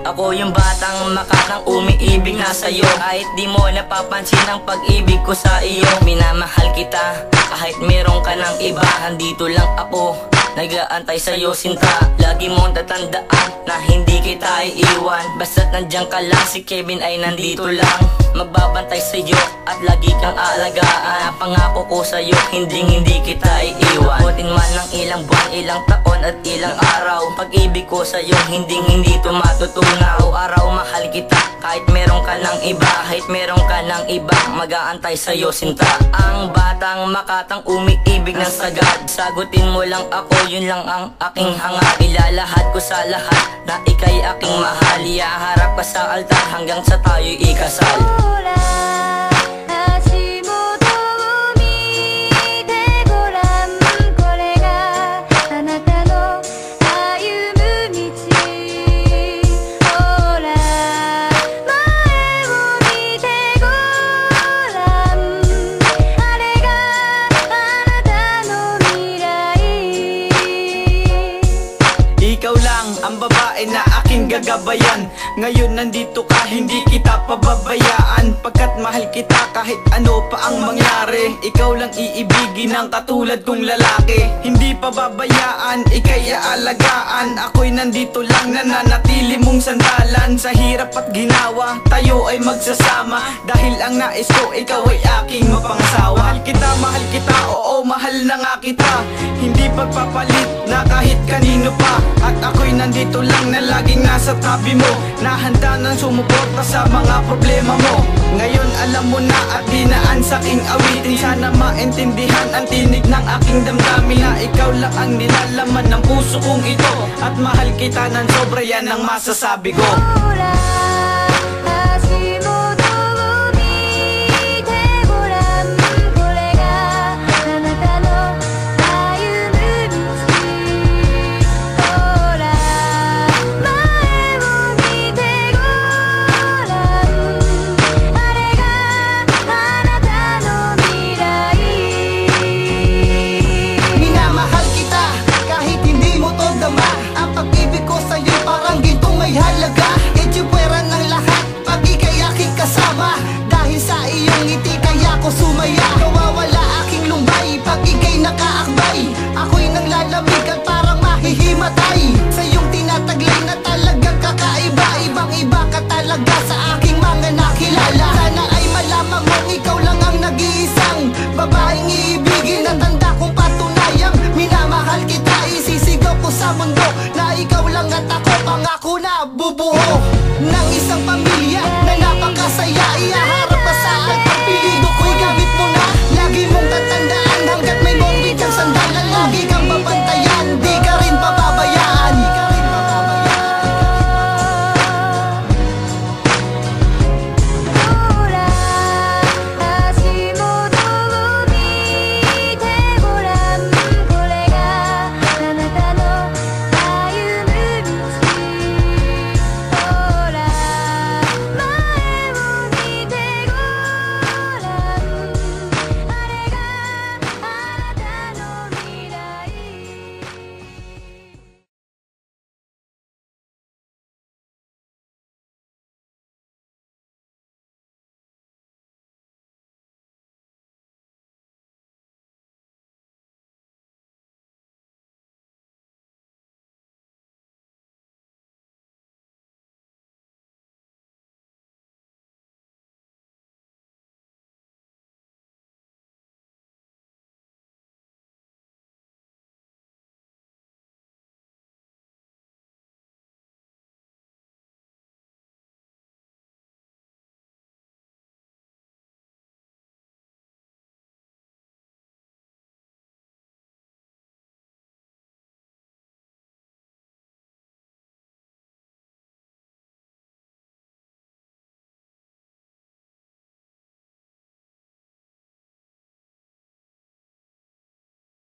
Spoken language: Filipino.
Ako yung batang makakang umiibig na sa'yo. Kahit di mo napapansin ang pag-ibig ko sa iyo. Minamahal kita kahit meron ka ng iba. Nandito lang ako, nag-aantay sa'yo sinta. Lagi mong tatandaan na hindi kita iiwan. Basta't nandiyan ka lang, si Kevin ay nandito lang. Magbabantay sa'yo at lagi kang aalagaan. Pangako ko sa'yo, hindi kita iiwan. Abutin man ng ilang buwan, ilang taon at ilang araw. Pag-ibig ko sa'yo, hindi to matutunaw. Araw mahal kita kahit meron ka ng iba. Kahit meron ka ng iba, mag-aantay sa'yo sinta. Ang batang makatang umiibig ng sagad. Sagutin mo lang ako, yun lang ang aking hangad. Ilalahad ko sa lahat na ika'y aking mahal. Ihaharap ka sa altar hanggang sa tayo'y ikasal. Ikaw lang ang babae na aking gagabayan. Ngayon nandito ka, hindi kita pababayaan. Pagkat mahal kita kahit ano pa ang mangyari. Ikaw lang iibigin ng katulad kong lalaki. Hindi pababayaan, ika'y aalagaan. Ako'y nandito lang, nananatili mong sandalan. Sa hirap at ginawa, tayo ay magsasama. Dahil ang nais ko, ikaw ay aking mapangasawa. Mahal kita, oo mahal na nga kita. Hindi pagpapalit na kahit kanino pa. At ako'y nandito lang na laging nasa tabi mo, na handa nang sumuporta sa mga problema mo. Ngayon alam mo na at dinaan sa aking awitin. Sana maintindihan ang tinig ng aking damdamin, na ikaw lang ang nilalaman ng puso kong ito. At mahal kita ng sobra, yan ang masasabi ko.